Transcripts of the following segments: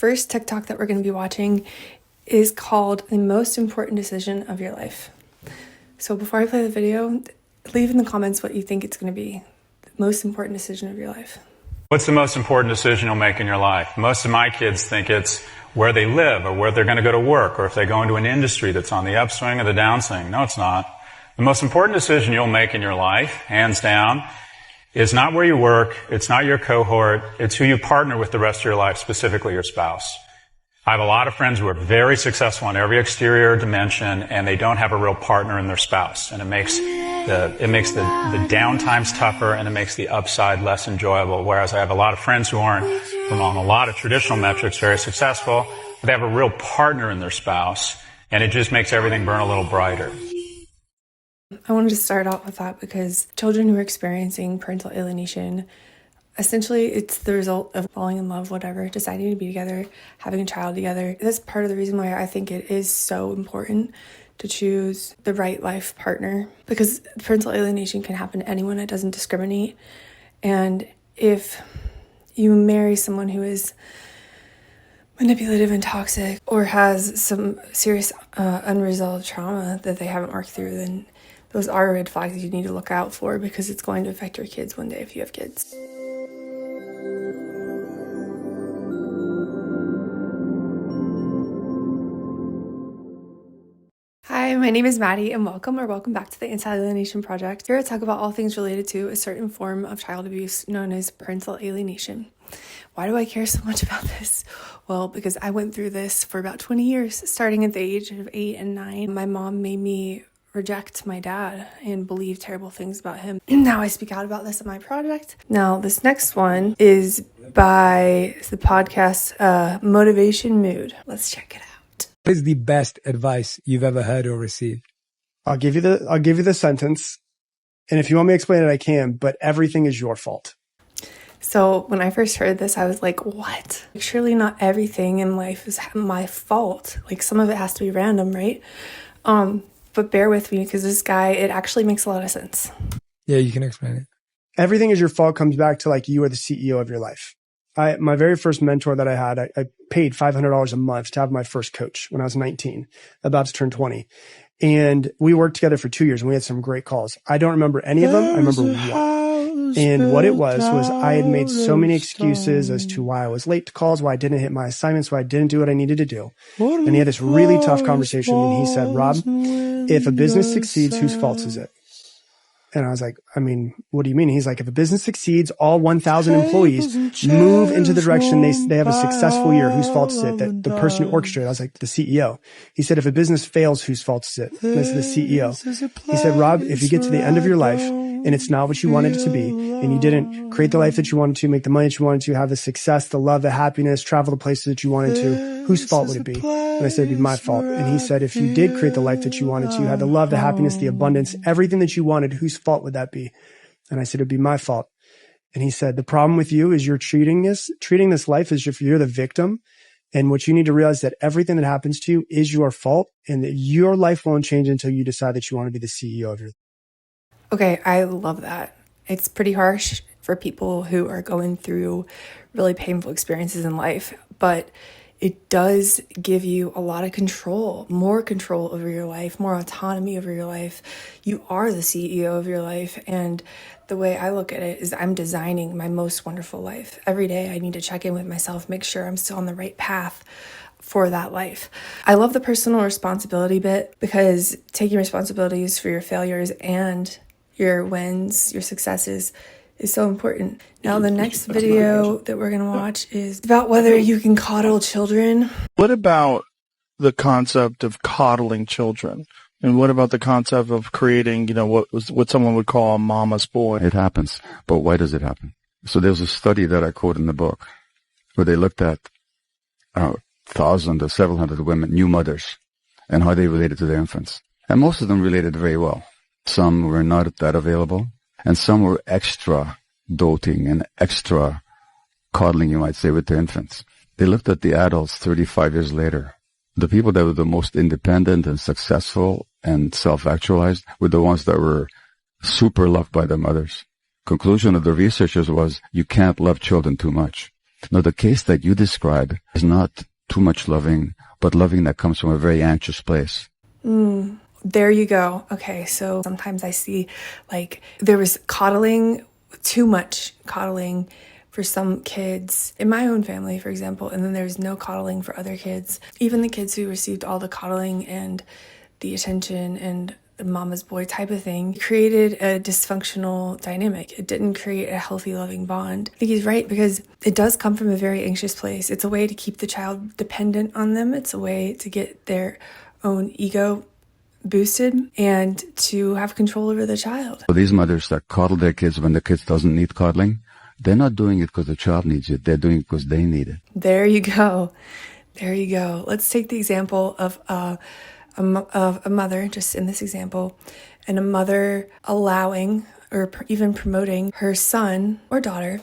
First TikTok that we're going to be watching is called The Most Important Decision of Your Life. So before I play the video, leave in the comments what you think it's going to be. The most important decision of your life. What's the most important decision you'll make in your life? Most of my kids think it's where they live or where they're going to go to work or if they go into an industry that's on the upswing or the downswing. No, it's not. The most important decision you'll make in your life, hands down, is not where you work, it's not your cohort, it's who you partner with the rest of your life, specifically your spouse. I have a lot of friends who are very successful in every exterior dimension, and they don't have a real partner in their spouse. And it makes the downtimes tougher, and it makes the upside less enjoyable. Whereas I have a lot of friends who aren't, along a lot of traditional metrics, very successful, but they have a real partner in their spouse, and it just makes everything burn a little brighter. I wanted to start out with that because children who are experiencing parental alienation, essentially it's the result of falling in love, whatever, deciding to be together, having a child together. That's part of the reason why I think it is so important to choose the right life partner, because parental alienation can happen to anyone. It doesn't discriminate. And if you marry someone who is manipulative and toxic or has some serious unresolved trauma that they haven't worked through, then those are red flags you need to look out for, because it's going to affect your kids one day if you have kids. Hi, my name is Maddie, and welcome back to the Anti-Alienation Project. Here I talk about all things related to a certain form of child abuse known as parental alienation. Why do I care so much about this? Well, because I went through this for about 20 years, starting at the age of 8 and 9. My mom made me reject my dad and believe terrible things about him. Now I speak out about this in my project. Now this next one is by the podcast Motivation Mood. Let's check it out. What is the best advice you've ever heard or received? I'll give you the sentence, and if you want me to explain it, I can, but everything is your fault. So when I first heard this, I was like, what? Surely not everything in life is my fault. Like, some of it has to be random, right? But bear with me, because this guy, it actually makes a lot of sense. Yeah, you can explain it. Everything is your fault comes back to like you are the CEO of your life. My very first mentor that I had, I paid $500 a month to have my first coach when I was 19, about to turn 20. And we worked together for 2 years and we had some great calls. I don't remember any of them. I remember one. And what it was I had made so many excuses as to why I was late to calls, why I didn't hit my assignments, why I didn't do what I needed to do. And he had this really tough conversation and he said, Rob, if a business succeeds, whose fault is it? And I was like, I mean, what do you mean? He's like, if a business succeeds, all 1,000 employees move into the direction they have a successful year. Whose fault is it? That the person who orchestrated. I was like, the CEO. He said, if a business fails, whose fault is it? And I said, the CEO. He said, Rob, if you get to the end of your life and it's not what you wanted it to be, and you didn't create the life that you wanted to, make the money that you wanted to, have the success, the love, the happiness, travel the places that you wanted to, whose fault would it be? And I said, it'd be my fault. And he said, if you did create the life that you wanted to, you had the love, the happiness, the abundance, everything that you wanted, whose fault would that be? And I said, it'd be my fault. And he said, the problem with you is you're treating this life as if you're the victim. And what you need to realize that everything that happens to you is your fault, and that your life won't change until you decide that you want to be the CEO of your life. Okay, I love that. It's pretty harsh for people who are going through really painful experiences in life, but it does give you a lot of control, more control over your life, more autonomy over your life. You are the CEO of your life. And the way I look at it is I'm designing my most wonderful life. Every day I need to check in with myself, make sure I'm still on the right path for that life. I love the personal responsibility bit, because taking responsibilities for your failures and your wins, your successes, is so important. Now, the next video that we're going to watch is about whether you can coddle children. What about the concept of coddling children? And what about the concept of creating, what someone would call a mama's boy? It happens. But why does it happen? So there's a study that I quote in the book where they looked at thousands or several hundred women, new mothers, and how they related to their infants. And most of them related very well. Some were not that available, and some were extra doting and extra coddling, you might say, with their infants. They looked at the adults 35 years later. The people that were the most independent and successful and self-actualized were the ones that were super loved by their mothers. Conclusion of the researchers was, you can't love children too much. No, the case that you describe is not too much loving, but loving that comes from a very anxious place. There you go. Okay, so sometimes I see like there was coddling, too much coddling for some kids in my own family, for example, and then there's no coddling for other kids. Even the kids who received all the coddling and the attention and the mama's boy type of thing created a dysfunctional dynamic. It didn't create a healthy, loving bond. I think he's right, because it does come from a very anxious place. It's a way to keep the child dependent on them. It's a way to get their own ego boosted and to have control over the child. So these mothers that coddle their kids when the kids doesn't need coddling, they're not doing it because the child needs it. They're doing it because they need it. There you go. There you go. Let's take the example of a mother, just in this example, and a mother allowing or even promoting her son or daughter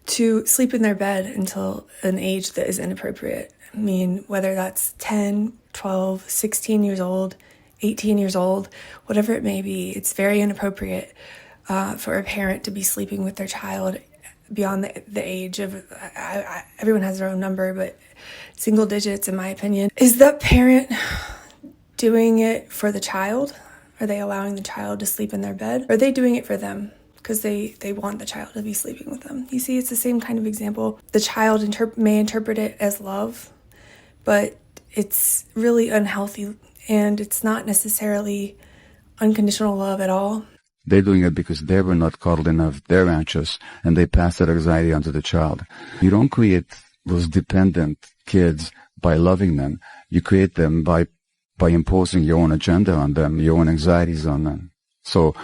to sleep in their bed until an age that is inappropriate. I mean, whether that's 10, 12, 16 years old, 18 years old, whatever it may be, it's very inappropriate for a parent to be sleeping with their child beyond the age of, everyone has their own number, but single digits, in my opinion. Is that parent doing it for the child? Are they allowing the child to sleep in their bed? Or are they doing it for them because they want the child to be sleeping with them? You see, it's the same kind of example. The child may interpret it as love, but it's really unhealthy, and it's not necessarily unconditional love at all. They're doing it because they were not coddled enough, they're anxious, and they pass that anxiety onto the child. You don't create those dependent kids by loving them. You create them by imposing your own agenda on them, your own anxieties on them. So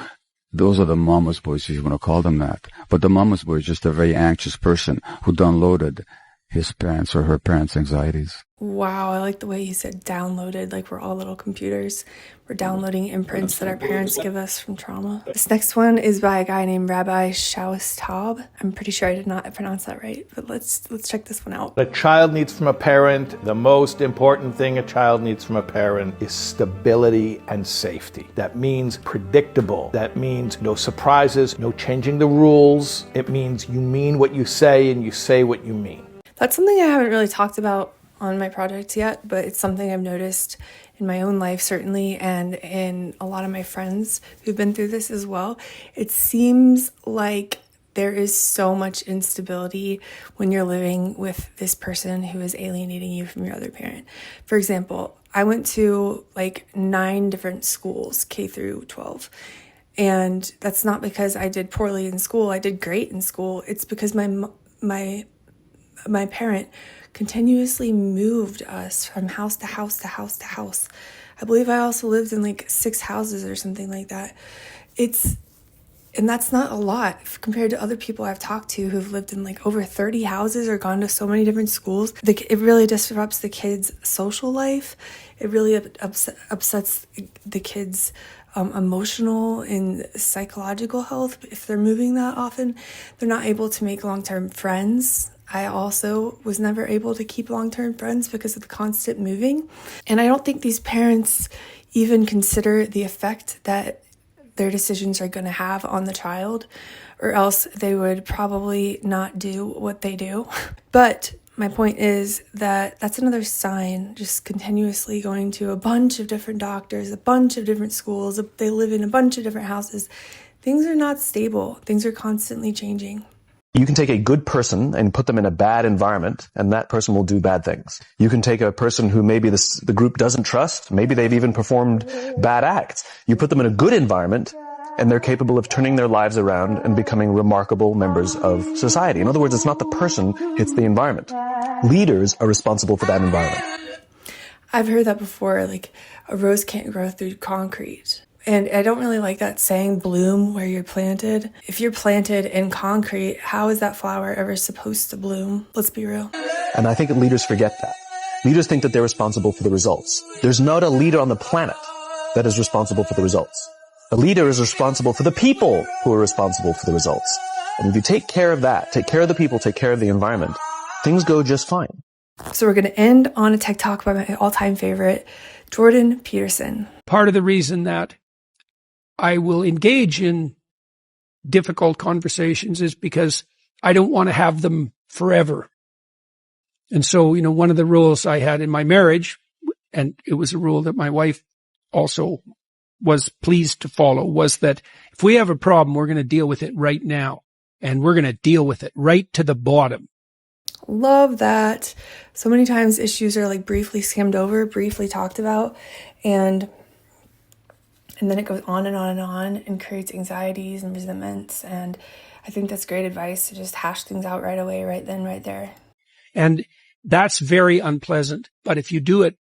those are the mama's boys, if you want to call them that. But the mama's boy is just a very anxious person who downloaded his parents' or her parents' anxieties. Wow, I like the way you said downloaded, like we're all little computers. We're downloading imprints that our parents give us from trauma. This next one is by a guy named Rabbi Shaustab. I'm pretty sure I did not pronounce that right, but let's check this one out. A child needs from a parent, the most important thing a child needs from a parent is stability and safety. That means predictable. That means no surprises, no changing the rules. It means you mean what you say and you say what you mean. That's something I haven't really talked about on my project yet, but it's something I've noticed in my own life, certainly, and in a lot of my friends who've been through this as well. It seems like there is so much instability when you're living with this person who is alienating you from your other parent. For example, I went to like 9 different schools, K through 12. And that's not because I did poorly in school. I did great in school. It's because my parent continuously moved us from house to house to house to house. I believe I also lived in like 6 houses or something like that. And that's not a lot compared to other people I've talked to who've lived in like over 30 houses or gone to so many different schools. It really disrupts the kids' social life. It really upsets the kids' emotional and psychological health. If they're moving that often, they're not able to make long-term friends. I also was never able to keep long-term friends because of the constant moving. And I don't think these parents even consider the effect that their decisions are going to have on the child, or else they would probably not do what they do. But my point is that that's another sign, just continuously going to a bunch of different doctors, a bunch of different schools. They live in a bunch of different houses. Things are not stable. Things are constantly changing. You can take a good person and put them in a bad environment, and that person will do bad things. You can take a person who maybe the group doesn't trust, maybe they've even performed bad acts. You put them in a good environment, and they're capable of turning their lives around and becoming remarkable members of society. In other words, it's not the person, it's the environment. Leaders are responsible for that environment. I've heard that before, like a rose can't grow through concrete. And I don't really like that saying, bloom where you're planted. If you're planted in concrete, how is that flower ever supposed to bloom? Let's be real. And I think that leaders forget that. Leaders think that they're responsible for the results. There's not a leader on the planet that is responsible for the results. A leader is responsible for the people who are responsible for the results. And if you take care of that, take care of the people, take care of the environment, things go just fine. So we're going to end on a tech talk by my all-time favorite, Jordan Peterson. Part of the reason that I will engage in difficult conversations is because I don't want to have them forever. And so, one of the rules I had in my marriage, and it was a rule that my wife also was pleased to follow, was that if we have a problem, we're going to deal with it right now. And we're going to deal with it right to the bottom. Love that. So many times issues are like briefly skimmed over, briefly talked about, and then it goes on and on and on and creates anxieties and resentments. And I think that's great advice to just hash things out right away, right then, right there. And that's very unpleasant. But if you do it,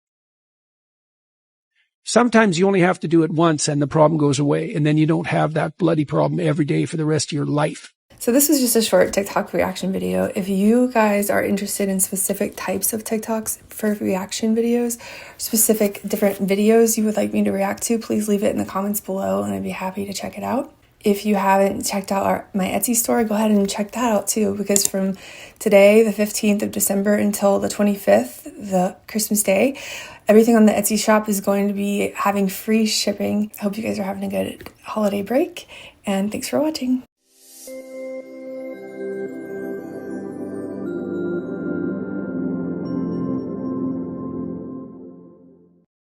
sometimes you only have to do it once and the problem goes away. And then you don't have that bloody problem every day for the rest of your life. So this was just a short TikTok reaction video. If you guys are interested in specific types of TikToks for reaction videos, specific different videos you would like me to react to, please leave it in the comments below and I'd be happy to check it out. If you haven't checked out my Etsy store, go ahead and check that out too, because from today, the 15th of December, until the 25th, the Christmas Day, everything on the Etsy shop is going to be having free shipping. I hope you guys are having a good holiday break, and thanks for watching.